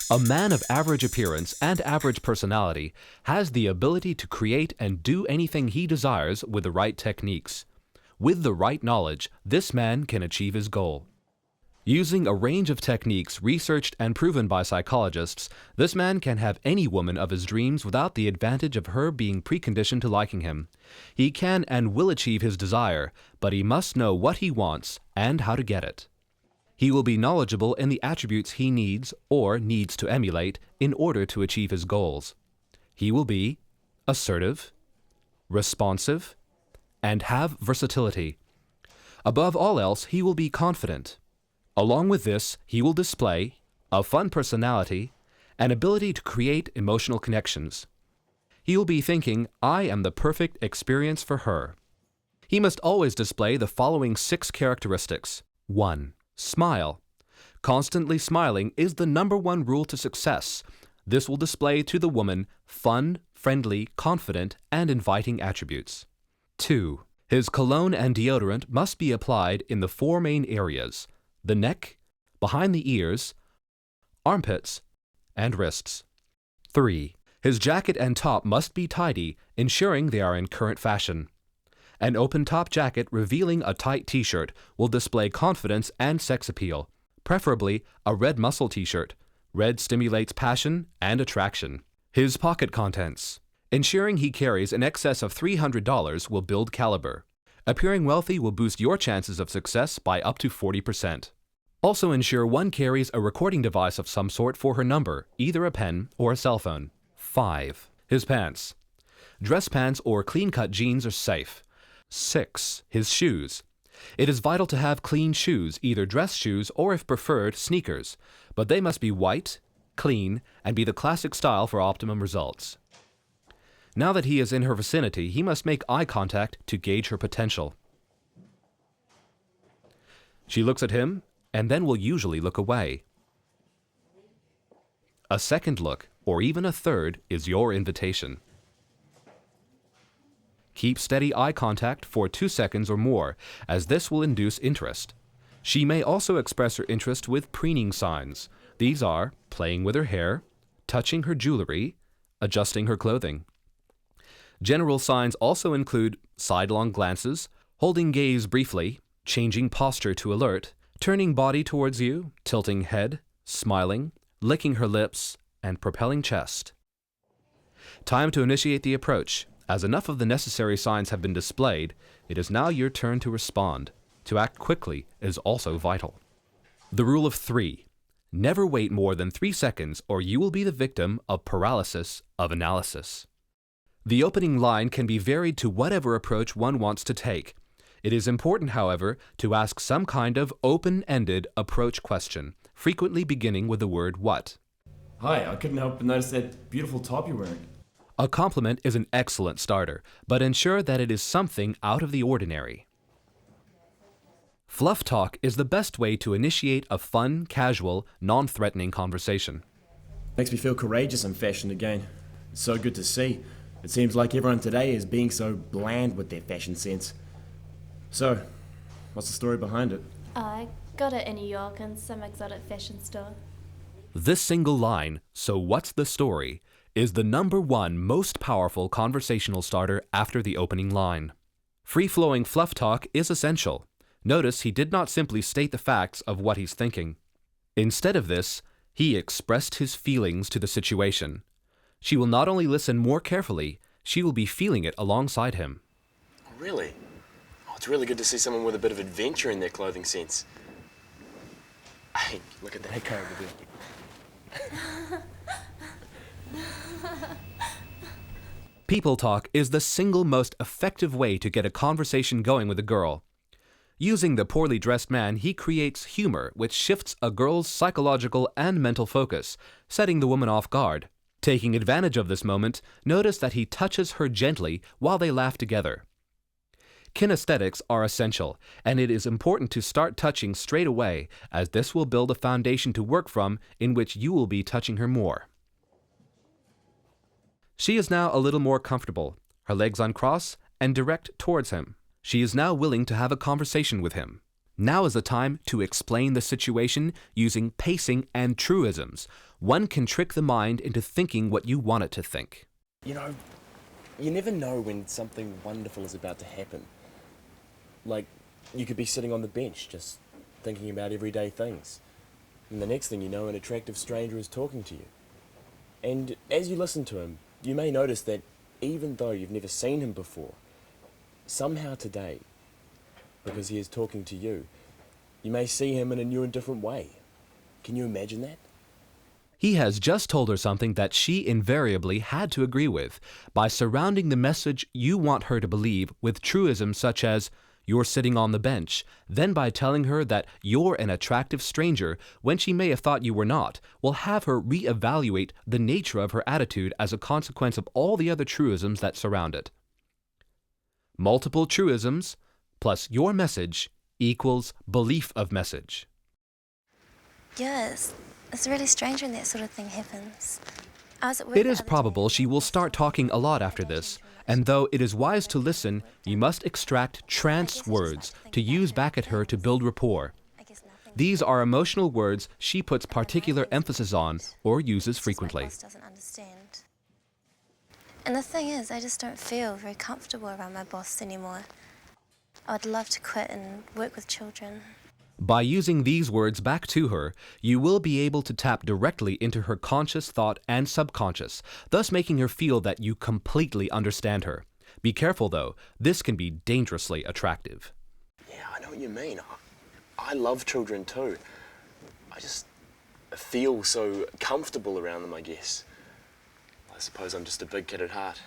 A man of average appearance and average personality has the ability to create and do anything he desires with the right techniques. With the right knowledge, this man can achieve his goal. Using a range of techniques researched and proven by psychologists, this man can have any woman of his dreams without the advantage of her being preconditioned to liking him. He can and will achieve his desire, but he must know what he wants and how to get it. He will be knowledgeable in the attributes he needs or needs to emulate in order to achieve his goals. He will be assertive, responsive, and have versatility. Above all else, he will be confident. Along with this, he will display a fun personality, an ability to create emotional connections. He will be thinking, I am the perfect experience for her. He must always display the following 6 characteristics. 1. Smile. Constantly smiling is the #1 rule to success. This will display to the woman fun, friendly, confident, and inviting attributes. 2. His cologne and deodorant must be applied in the 4 main areas: the neck, behind the ears, armpits, and wrists. 3. His jacket and top must be tidy, ensuring they are in current fashion. An open-top jacket revealing a tight t-shirt will display confidence and sex appeal, preferably a red muscle t-shirt. Red stimulates passion and attraction. His pocket contents. Ensuring he carries in excess of $300 will build caliber. Appearing wealthy will boost your chances of success by up to 40%. Also ensure one carries a recording device of some sort for her number, either a pen or a cell phone. 5. His pants. Dress pants or clean-cut jeans are safe. 6. His shoes. It is vital to have clean shoes, either dress shoes or, if preferred, sneakers, but they must be white, clean, and be the classic style for optimum results. Now that he is in her vicinity, he must make eye contact to gauge her potential. She looks at him and then will usually look away. A second look, or even a third, is your invitation. Keep steady eye contact for 2 seconds or more, as this will induce interest. She may also express her interest with preening signs. These are playing with her hair, touching her jewelry, adjusting her clothing. General signs also include sidelong glances, holding gaze briefly, changing posture to alert, turning body towards you, tilting head, smiling, licking her lips, and propelling chest. Time to initiate the approach. As enough of the necessary signs have been displayed, it is now your turn to respond. To act quickly is also vital. The rule of 3. Never wait more than 3 seconds or you will be the victim of paralysis of analysis. The opening line can be varied to whatever approach one wants to take. It is important, however, to ask some kind of open-ended approach question, frequently beginning with the word what. Hi, I couldn't help but notice that beautiful top you're wearing. A compliment is an excellent starter, but ensure that it is something out of the ordinary. Fluff talk is the best way to initiate a fun, casual, non-threatening conversation. Makes me feel courageous in fashion again. It's so good to see. It seems like everyone today is being so bland with their fashion sense. So, what's the story behind it? I got it in New York in some exotic fashion store. This single line, "So what's the story?" is the #1 most powerful conversational starter after the opening line. Free-flowing fluff talk is essential. Notice he did not simply state the facts of what he's thinking. Instead of this, he expressed his feelings to the situation. She will not only listen more carefully, she will be feeling it alongside him. Really? Oh, it's really good to see someone with a bit of adventure in their clothing sense. Hey, look at that head coat reveal. People talk is the single most effective way to get a conversation going with a girl. Using the poorly dressed man, he creates humor which shifts a girl's psychological and mental focus, setting the woman off guard. Taking advantage of this moment, notice that he touches her gently while they laugh together. Kinesthetics are essential, and it is important to start touching straight away, as this will build a foundation to work from in which you will be touching her more. She is now a little more comfortable, her legs uncrossed and direct towards him. She is now willing to have a conversation with him. Now is the time to explain the situation using pacing and truisms. One can trick the mind into thinking what you want it to think. You know, you never know when something wonderful is about to happen. Like, you could be sitting on the bench just thinking about everyday things. And the next thing you know, an attractive stranger is talking to you. And as you listen to him, you may notice that even though you've never seen him before, somehow today, because he is talking to you, you may see him in a new and different way. Can you imagine that? He has just told her something that she invariably had to agree with by surrounding the message you want her to believe with truisms such as, "You're sitting on the bench," then by telling her that you're an attractive stranger when she may have thought you were not, will have her reevaluate the nature of her attitude as a consequence of all the other truisms that surround it. Multiple truisms plus your message equals belief of message. Yes, it's really strange when that sort of thing happens. I was at work It the is other probable day she will start talking a lot after this, and though it is wise to listen, you must extract trance words to use back at her to build rapport. I guess nothing. These are emotional words she puts particular emphasis on or uses It's just frequently. My boss doesn't understand. And the thing is, I just don't feel very comfortable around my boss anymore. I would love to quit and work with children. By using these words back to her, you will be able to tap directly into her conscious thought and subconscious, thus making her feel that you completely understand her. Be careful though, this can be dangerously attractive. Yeah, I know what you mean. I love children too. I just feel so comfortable around them, I guess. I suppose I'm just a big kid at heart.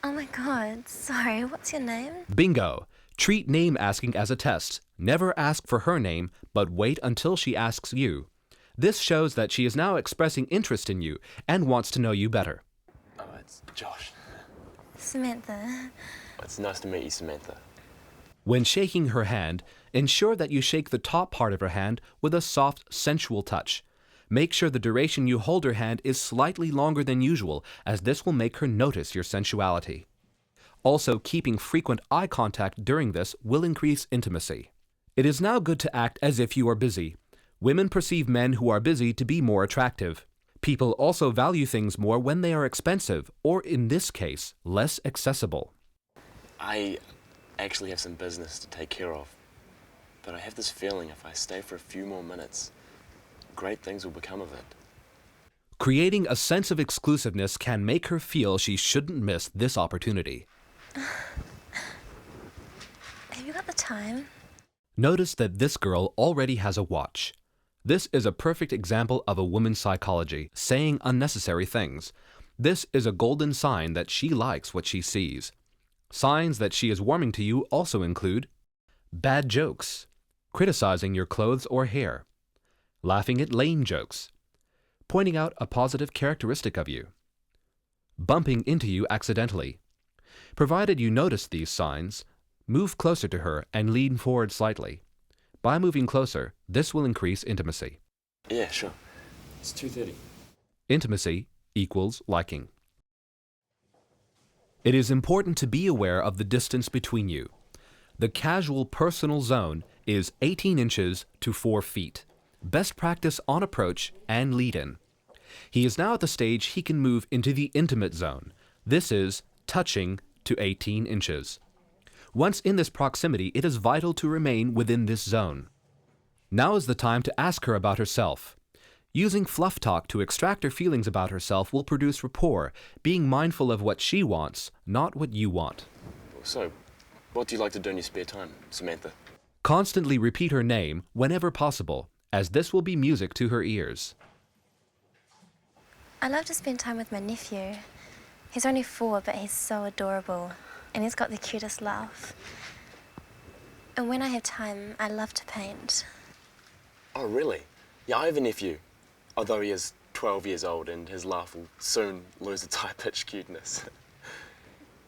Oh my god, sorry, what's your name? Bingo! Treat name asking as a test. Never ask for her name, but wait until she asks you. This shows that she is now expressing interest in you and wants to know you better. Oh, it's Josh. Samantha. It's nice to meet you, Samantha. When shaking her hand, ensure that you shake the top part of her hand with a soft, sensual touch. Make sure the duration you hold her hand is slightly longer than usual, as this will make her notice your sensuality. Also, keeping frequent eye contact during this will increase intimacy. It is now good to act as if you are busy. Women perceive men who are busy to be more attractive. People also value things more when they are expensive, or in this case, less accessible. I actually have some business to take care of, but I have this feeling if I stay for a few more minutes, great things will become of it. Creating a sense of exclusiveness can make her feel she shouldn't miss this opportunity. Have you got the time? Notice that this girl already has a watch. This is a perfect example of a woman's psychology, saying unnecessary things. This is a golden sign that she likes what she sees. Signs that she is warming to you also include bad jokes, criticizing your clothes or hair, laughing at lame jokes, pointing out a positive characteristic of you, bumping into you accidentally. Provided you notice these signs, move closer to her and lean forward slightly. By moving closer, this will increase intimacy. Yeah, sure. It's 2:30. Intimacy equals liking. It is important to be aware of the distance between you. The casual personal zone is 18 inches to 4 feet. Best practice on approach and lead-in. He is now at the stage he can move into the intimate zone. This is touching to 18 inches. Once in this proximity, it is vital to remain within this zone. Now is the time to ask her about herself. Using fluff talk to extract her feelings about herself will produce rapport, being mindful of what she wants, not what you want. So, what do you like to do in your spare time, Samantha? Constantly repeat her name whenever possible, as this will be music to her ears. I love to spend time with my nephew. He's only 4, but he's so adorable, and he's got the cutest laugh. And when I have time, I love to paint. Oh, really? Yeah, I have a nephew. Although he is 12 years old and his laugh will soon lose its high-pitched cuteness.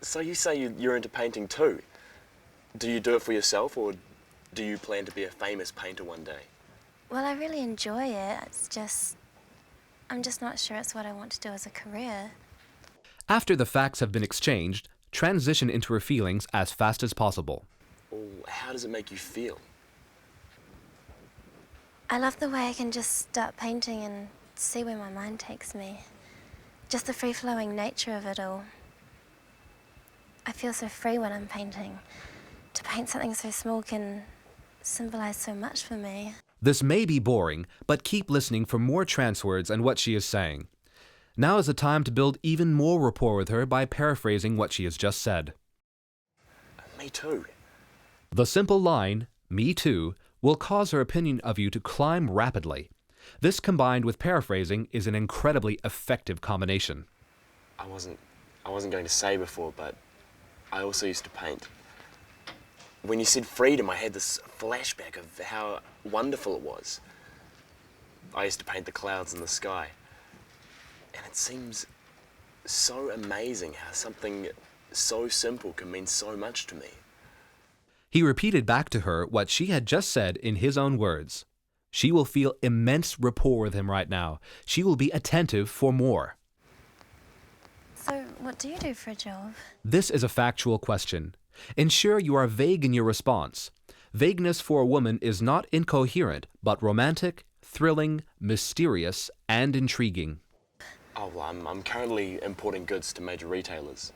So you say you're into painting too. Do you do it for yourself, or do you plan to be a famous painter one day? Well, I really enjoy it. I'm just not sure it's what I want to do as a career. After the facts have been exchanged, transition into her feelings as fast as possible. Or how does it make you feel? I love the way I can just start painting and see where my mind takes me. Just the free-flowing nature of it all. I feel so free when I'm painting. To paint something so small can symbolize so much for me. This may be boring, but keep listening for more trance words and what she is saying. Now is the time to build even more rapport with her by paraphrasing what she has just said. Me too. The simple line, "me too," will cause her opinion of you to climb rapidly. This combined with paraphrasing is an incredibly effective combination. I wasn't going to say before, but I also used to paint. When you said freedom, I had this flashback of how wonderful it was. I used to paint the clouds in the sky. And it seems so amazing how something so simple can mean so much to me. He repeated back to her what she had just said in his own words. She will feel immense rapport with him right now. She will be attentive for more. So, what do you do for a job? This is a factual question. Ensure you are vague in your response. Vagueness for a woman is not incoherent, but romantic, thrilling, mysterious, and intriguing. Oh, well, I'm currently importing goods to major retailers.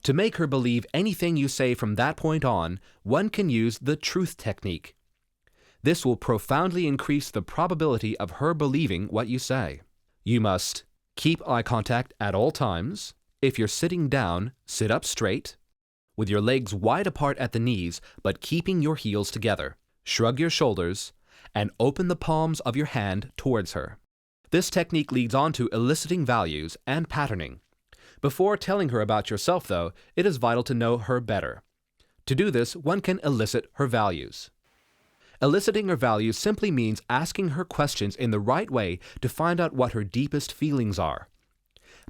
To make her believe anything you say from that point on, one can use the truth technique. This will profoundly increase the probability of her believing what you say. You must keep eye contact at all times. If you're sitting down, sit up straight, with your legs wide apart at the knees, but keeping your heels together. Shrug your shoulders, and open the palms of your hand towards her. This technique leads on to eliciting values and patterning. Before telling her about yourself, though, it is vital to know her better. To do this, one can elicit her values. Eliciting her values simply means asking her questions in the right way to find out what her deepest feelings are.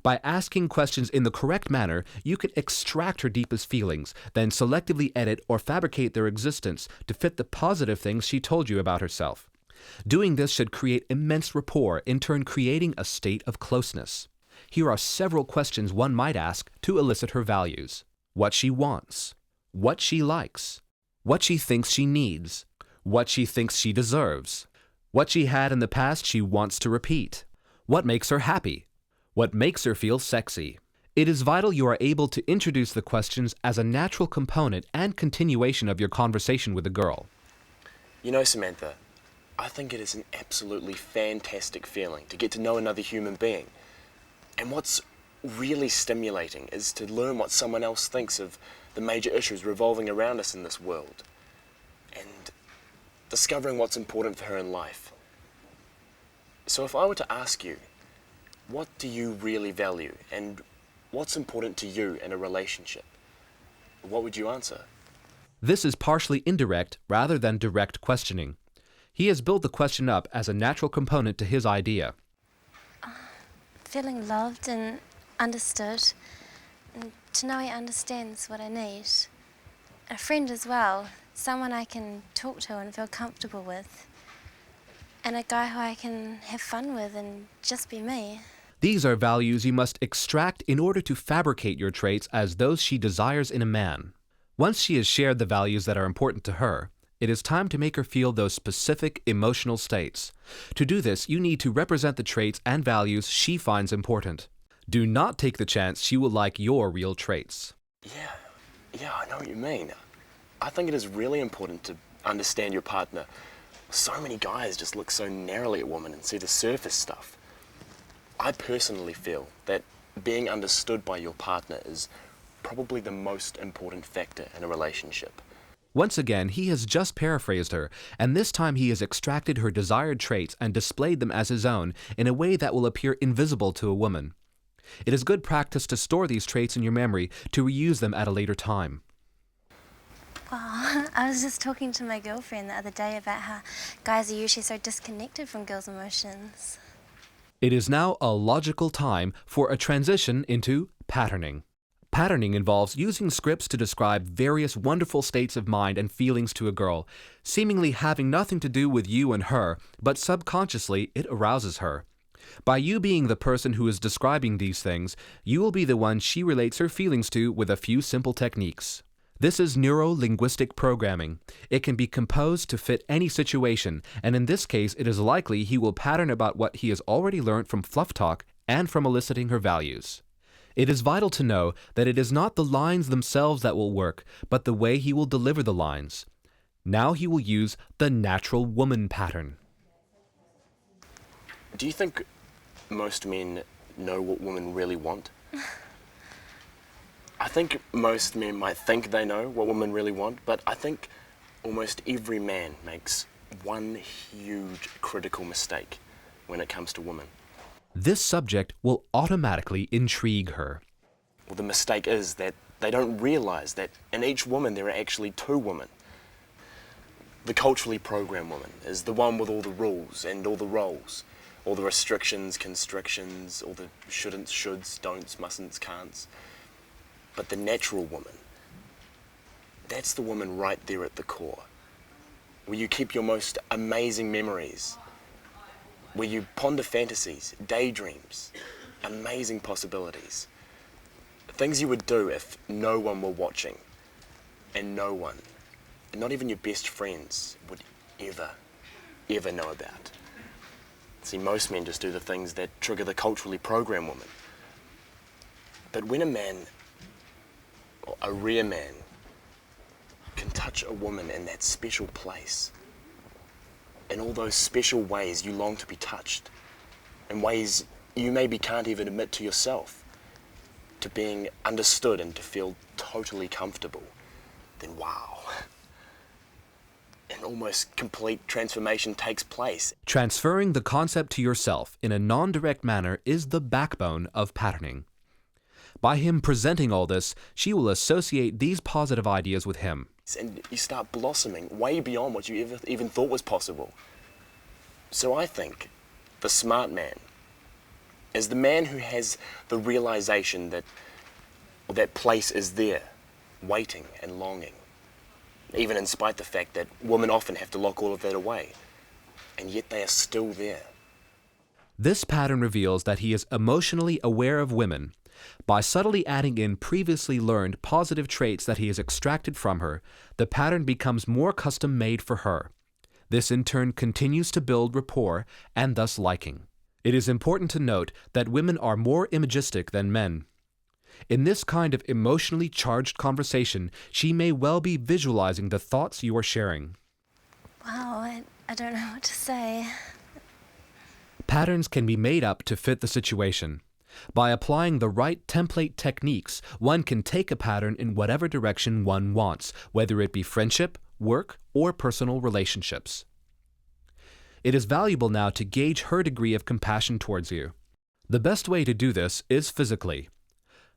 By asking questions in the correct manner, you can extract her deepest feelings, then selectively edit or fabricate their existence to fit the positive things she told you about herself. Doing this should create immense rapport, in turn creating a state of closeness. Here are several questions one might ask to elicit her values. What she wants, what she likes, what she thinks she needs, what she thinks she deserves, what she had in the past she wants to repeat, what makes her happy, what makes her feel sexy. It is vital you are able to introduce the questions as a natural component and continuation of your conversation with the girl. You know, Samantha, I think it is an absolutely fantastic feeling to get to know another human being. And what's really stimulating is to learn what someone else thinks of the major issues revolving around us in this world. And discovering what's important for her in life. So if I were to ask you, what do you really value and what's important to you in a relationship? What would you answer? This is partially indirect rather than direct questioning. He has built the question up as a natural component to his idea. Feeling loved and understood, and to know he understands what I need. A friend as well, someone I can talk to and feel comfortable with. And a guy who I can have fun with and just be me. These are values you must extract in order to fabricate your traits as those she desires in a man. Once she has shared the values that are important to her, it is time to make her feel those specific emotional states. To do this, you need to represent the traits and values she finds important. Do not take the chance she will like your real traits. Yeah, I know what you mean. I think it is really important to understand your partner. So many guys just look so narrowly at women and see the surface stuff. I personally feel that being understood by your partner is probably the most important factor in a relationship. Once again, he has just paraphrased her, and this time he has extracted her desired traits and displayed them as his own in a way that will appear invisible to a woman. It is good practice to store these traits in your memory to reuse them at a later time. Oh, I was just talking to my girlfriend the other day about how guys are usually so disconnected from girls' emotions. It is now a logical time for a transition into patterning. Patterning involves using scripts to describe various wonderful states of mind and feelings to a girl, seemingly having nothing to do with you and her, but subconsciously it arouses her. By you being the person who is describing these things, you will be the one she relates her feelings to with a few simple techniques. This is neuro-linguistic programming. It can be composed to fit any situation, and in this case it is likely he will pattern about what he has already learned from fluff talk and from eliciting her values. It is vital to know that it is not the lines themselves that will work, but the way he will deliver the lines. Now he will use the natural woman pattern. Do you think most men know what women really want? I think most men might think they know what women really want, but I think almost every man makes one huge critical mistake when it comes to women. This subject will automatically intrigue her. Well, the mistake is that they don't realize that in each woman there are actually two women. The culturally programmed woman is the one with all the rules and all the roles, all the restrictions, constrictions, all the shouldn'ts, shoulds, don'ts, mustn'ts, can'ts. But the natural woman, that's the woman right there at the core, where you keep your most amazing memories, where you ponder fantasies, daydreams, amazing possibilities, things you would do if no one were watching, and no one, not even your best friends, would ever know about. See, most men just do the things that trigger the culturally programmed woman. But when a man, or a rare man, can touch a woman in that special place, in all those special ways you long to be touched, in ways you maybe can't even admit to yourself, to being understood and to feel totally comfortable, then wow, an almost complete transformation takes place. Transferring the concept to yourself in a non-direct manner is the backbone of patterning. By him presenting all this, she will associate these positive ideas with him. And you start blossoming way beyond what you even thought was possible. So I think the smart man is the man who has the realization that that place is there, waiting and longing, even in spite of the fact that women often have to lock all of that away, and yet they are still there. This pattern reveals that he is emotionally aware of women. By subtly adding in previously learned positive traits that he has extracted from her, the pattern becomes more custom-made for her. This in turn continues to build rapport and thus liking. It is important to note that women are more imagistic than men. In this kind of emotionally charged conversation, she may well be visualizing the thoughts you are sharing. Wow, I don't know what to say. Patterns can be made up to fit the situation. By applying the right template techniques, one can take a pattern in whatever direction one wants, whether it be friendship, work, or personal relationships. It is valuable now to gauge her degree of compassion towards you. The best way to do this is physically.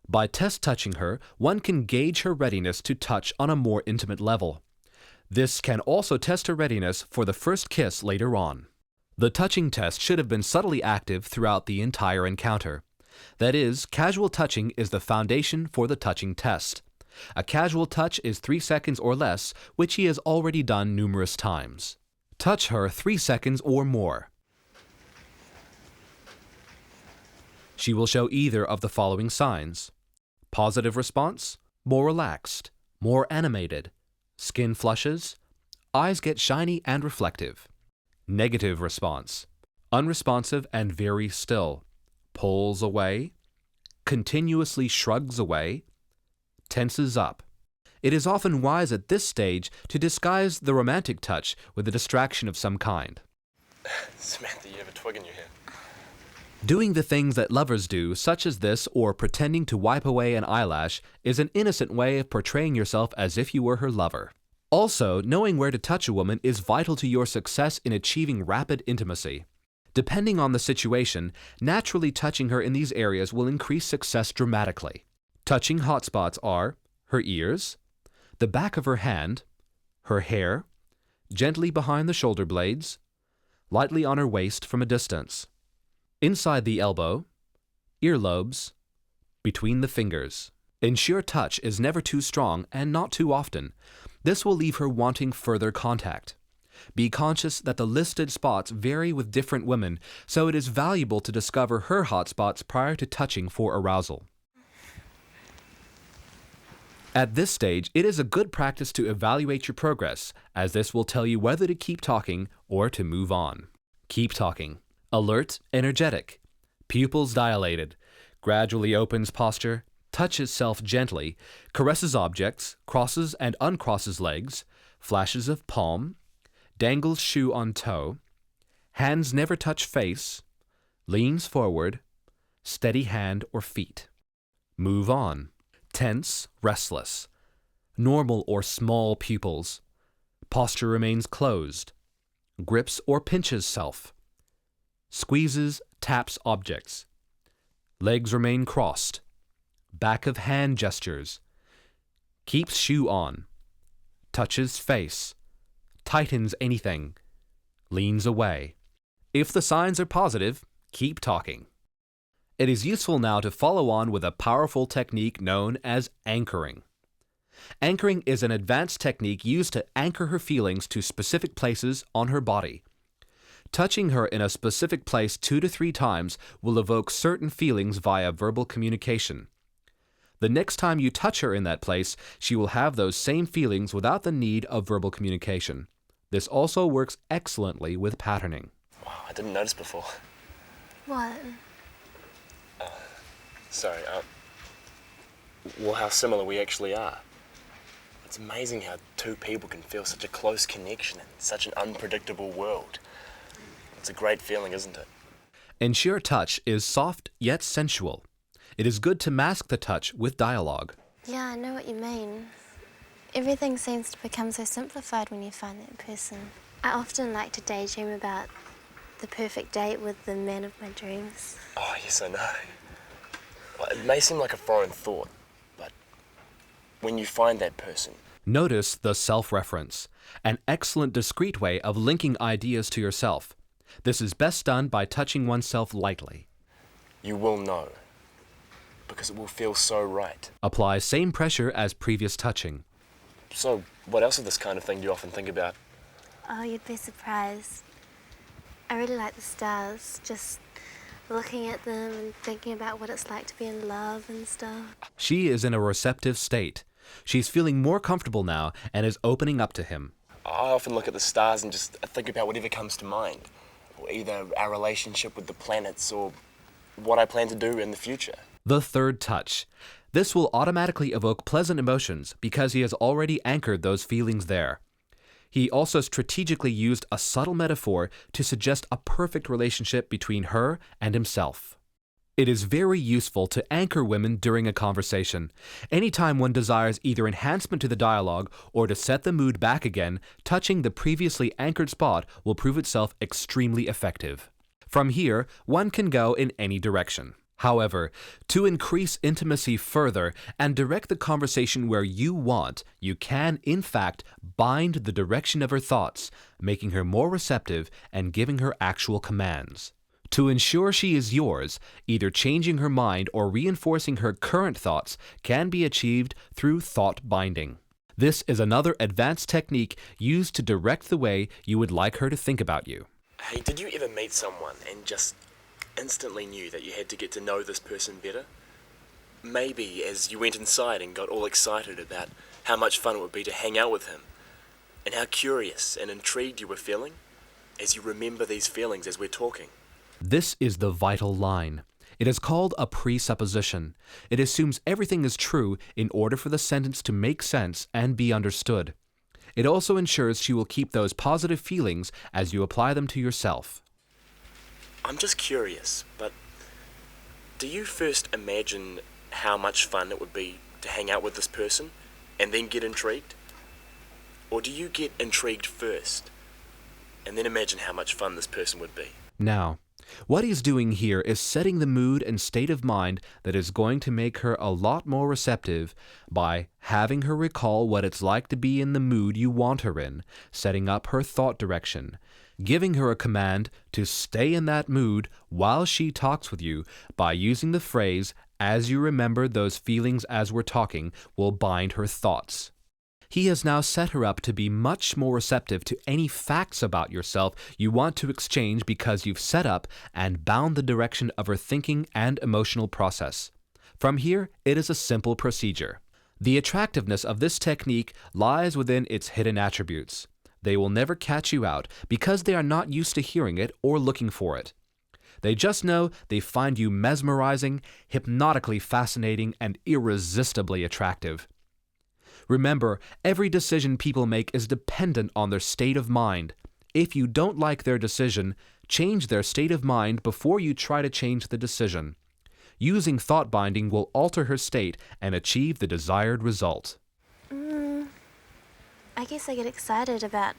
By test touching her, one can gauge her readiness to touch on a more intimate level. This can also test her readiness for the first kiss later on. The touching test should have been subtly active throughout the entire encounter. That is, casual touching is the foundation for the touching test. A casual touch is 3 seconds or less, which he has already done numerous times. Touch her 3 seconds or more. She will show either of the following signs: positive response, more relaxed, more animated, skin flushes, eyes get shiny and reflective. Negative response, unresponsive and very still, pulls away, continuously shrugs away, tenses up. It is often wise at this stage to disguise the romantic touch with a distraction of some kind. Samantha, you have a twig in your hair. Doing the things that lovers do, such as this, or pretending to wipe away an eyelash, is an innocent way of portraying yourself as if you were her lover. Also, knowing where to touch a woman is vital to your success in achieving rapid intimacy. Depending on the situation, naturally touching her in these areas will increase success dramatically. Touching hotspots are her ears, the back of her hand, her hair, gently behind the shoulder blades, lightly on her waist from a distance, inside the elbow, earlobes, between the fingers. Ensure touch is never too strong and not too often. This will leave her wanting further contact. Be conscious that the listed spots vary with different women, so it is valuable to discover her hotspots prior to touching for arousal. At this stage, it is a good practice to evaluate your progress, as this will tell you whether to keep talking or to move on. Keep talking. Alert, energetic. Pupils dilated. Gradually opens posture. Touches self gently. Caresses objects. Crosses and uncrosses legs. Flashes of palm. Dangles shoe on toe. Hands never touch face. Leans forward. Steady hand or feet. Move on. Tense, restless. Normal or small pupils. Posture remains closed. Grips or pinches self. Squeezes, taps objects. Legs remain crossed. Back of hand gestures. Keeps shoe on. Touches face. Tightens anything. Leans away. If the signs are positive, keep talking. It is useful now to follow on with a powerful technique known as anchoring. Anchoring is an advanced technique used to anchor her feelings to specific places on her body. Touching her in a specific place 2 to 3 times will evoke certain feelings via verbal communication. The next time you touch her in that place, she will have those same feelings without the need of verbal communication. This also works excellently with patterning. Wow, I didn't notice before. What? Sorry, well, how similar we actually are. It's amazing how 2 people can feel such a close connection in such an unpredictable world. It's a great feeling, isn't it? Ensure touch is soft yet sensual. It is good to mask the touch with dialogue. Yeah, I know what you mean. Everything seems to become so simplified when you find that person. I often like to daydream about the perfect date with the man of my dreams. Oh, yes, I know. Well, it may seem like a foreign thought, but when you find that person... Notice the self-reference, an excellent discreet way of linking ideas to yourself. This is best done by touching oneself lightly. You will know, because it will feel so right. Apply same pressure as previous touching. So, what else of this kind of thing do you often think about? Oh, you'd be surprised. I really like the stars, just looking at them and thinking about what it's like to be in love and stuff. She is in a receptive state. She's feeling more comfortable now and is opening up to him. I often look at the stars and just think about whatever comes to mind. Or either our relationship with the planets or what I plan to do in the future. The third touch. This will automatically evoke pleasant emotions because he has already anchored those feelings there. He also strategically used a subtle metaphor to suggest a perfect relationship between her and himself. It is very useful to anchor women during a conversation. Anytime one desires either enhancement to the dialogue or to set the mood back again, touching the previously anchored spot will prove itself extremely effective. From here, one can go in any direction. However, to increase intimacy further and direct the conversation where you want, you can, in fact, bind the direction of her thoughts, making her more receptive and giving her actual commands. To ensure she is yours, either changing her mind or reinforcing her current thoughts can be achieved through thought binding. This is another advanced technique used to direct the way you would like her to think about you. Hey, did you ever meet someone and just instantly knew that you had to get to know this person better? Maybe as you went inside and got all excited about how much fun it would be to hang out with him, and how curious and intrigued you were feeling as you remember these feelings as we're talking. This is the vital line. It is called a presupposition. It assumes everything is true in order for the sentence to make sense and be understood. It also ensures she will keep those positive feelings as you apply them to yourself. I'm just curious, but do you first imagine how much fun it would be to hang out with this person and then get intrigued? Or do you get intrigued first and then imagine how much fun this person would be? Now, what he's doing here is setting the mood and state of mind that is going to make her a lot more receptive by having her recall what it's like to be in the mood you want her in, setting up her thought direction, giving her a command to stay in that mood while she talks with you by using the phrase, "as you remember those feelings as we're talking," will bind her thoughts. He has now set her up to be much more receptive to any facts about yourself you want to exchange because you've set up and bound the direction of her thinking and emotional process. From here, it is a simple procedure. The attractiveness of this technique lies within its hidden attributes. They will never catch you out because they are not used to hearing it or looking for it. They just know they find you mesmerizing, hypnotically fascinating, and irresistibly attractive. Remember, every decision people make is dependent on their state of mind. If you don't like their decision, change their state of mind before you try to change the decision. Using thought binding will alter her state and achieve the desired result. I guess I get excited about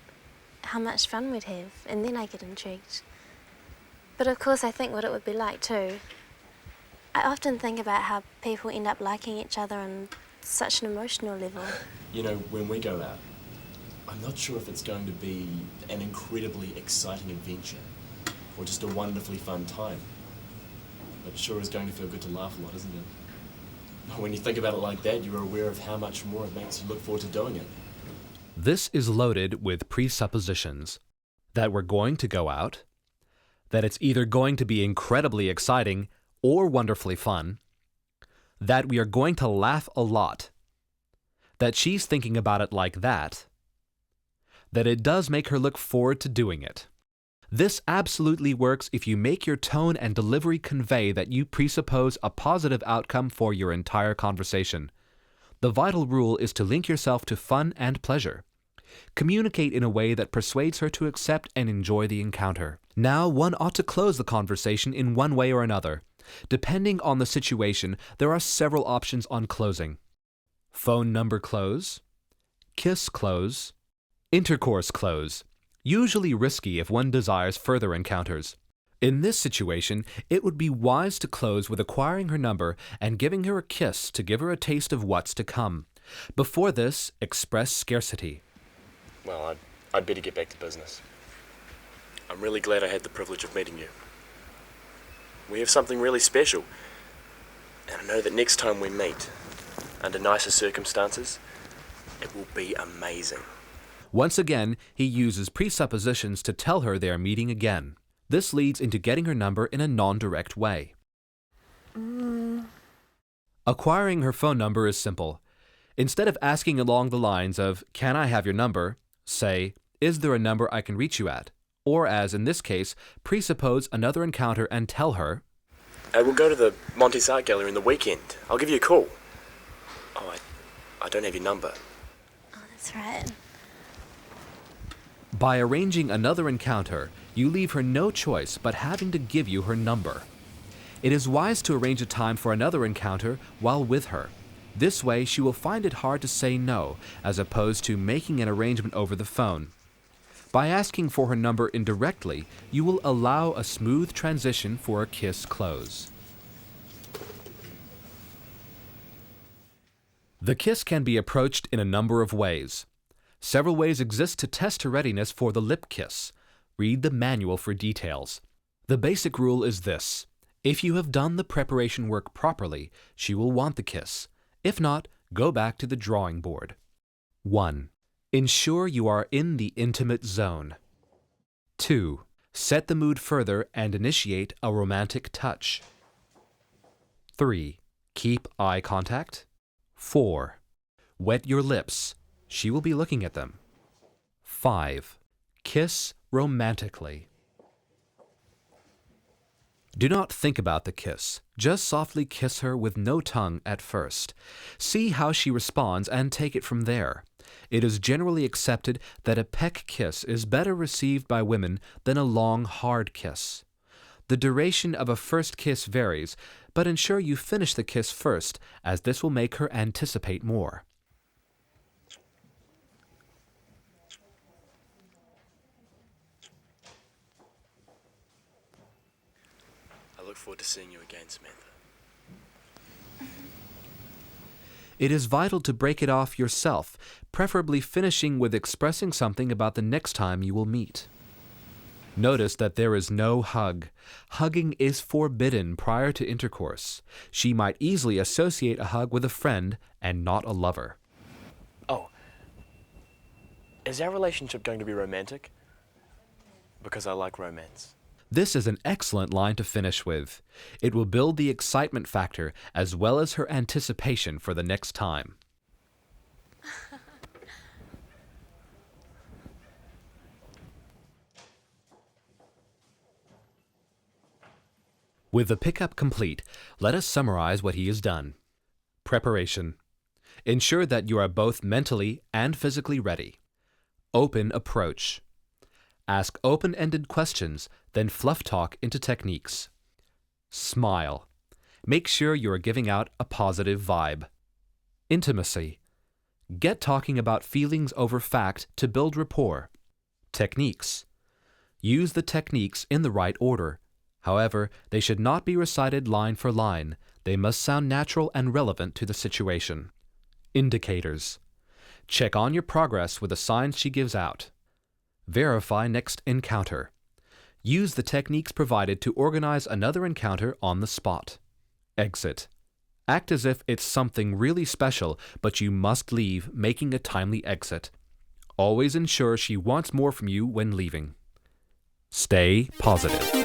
how much fun we'd have, and then I get intrigued. But of course I think what it would be like too. I often think about how people end up liking each other on such an emotional level. You know, when we go out, I'm not sure if it's going to be an incredibly exciting adventure or just a wonderfully fun time. But it sure is going to feel good to laugh a lot, isn't it? When you think about it like that, you're aware of how much more it makes you look forward to doing it. This is loaded with presuppositions. That we're going to go out, that it's either going to be incredibly exciting or wonderfully fun, that we are going to laugh a lot, that she's thinking about it like that it does make her look forward to doing it. This absolutely works if you make your tone and delivery convey that you presuppose a positive outcome for your entire conversation. The vital rule is to link yourself to fun and pleasure. Communicate in a way that persuades her to accept and enjoy the encounter. Now, one ought to close the conversation in one way or another. Depending on the situation, there are several options on closing. Phone number close, kiss close, intercourse close, usually risky if one desires further encounters. In this situation, it would be wise to close with acquiring her number and giving her a kiss to give her a taste of what's to come. Before this, express scarcity. Well, I'd better get back to business. I'm really glad I had the privilege of meeting you. We have something really special, and I know that next time we meet, under nicer circumstances, it will be amazing. Once again, he uses presuppositions to tell her they are meeting again. This leads into getting her number in a non-direct way. Acquiring her phone number is simple. Instead of asking along the lines of, "Can I have your number?" say, "Is there a number I can reach you at?" Or, as in this case, presuppose another encounter and tell her, We'll go to the Montes Art Gallery in the weekend. I'll give you a call. Oh, I don't have your number. Oh, that's right. By arranging another encounter, you leave her no choice but having to give you her number. It is wise to arrange a time for another encounter while with her. This way, she will find it hard to say no, as opposed to making an arrangement over the phone. By asking for her number indirectly, you will allow a smooth transition for a kiss close. The kiss can be approached in a number of ways. Several ways exist to test her readiness for the lip kiss. Read the manual for details. The basic rule is this: if you have done the preparation work properly, she will want the kiss. If not, go back to the drawing board. 1. Ensure you are in the intimate zone. 2. Set the mood further and initiate a romantic touch. 3. Keep eye contact. 4. Wet your lips. She will be looking at them. 5. Kiss romantically. Do not think about the kiss. Just softly kiss her with no tongue at first. See how she responds and take it from there. It is generally accepted that a peck kiss is better received by women than a long, hard kiss. The duration of a first kiss varies, but ensure you finish the kiss first, as this will make her anticipate more. I look forward to seeing you again, Samantha. It is vital to break it off yourself, preferably finishing with expressing something about the next time you will meet. Notice that there is no hug. Hugging is forbidden prior to intercourse. She might easily associate a hug with a friend and not a lover. Oh, is our relationship going to be romantic? Because I like romance. This is an excellent line to finish with. It will build the excitement factor as well as her anticipation for the next time. With the pickup complete, let us summarize what he has done. Preparation. Ensure that you are both mentally and physically ready. Open approach. Ask open-ended questions, then fluff talk into techniques. Smile. Make sure you are giving out a positive vibe. Intimacy. Get talking about feelings over fact to build rapport. Techniques. Use the techniques in the right order. However, they should not be recited line for line. They must sound natural and relevant to the situation. Indicators. Check on your progress with the signs she gives out. Verify next encounter. Use the techniques provided to organize another encounter on the spot. Exit. Act as if it's something really special, but you must leave, making a timely exit. Always ensure she wants more from you when leaving. Stay positive.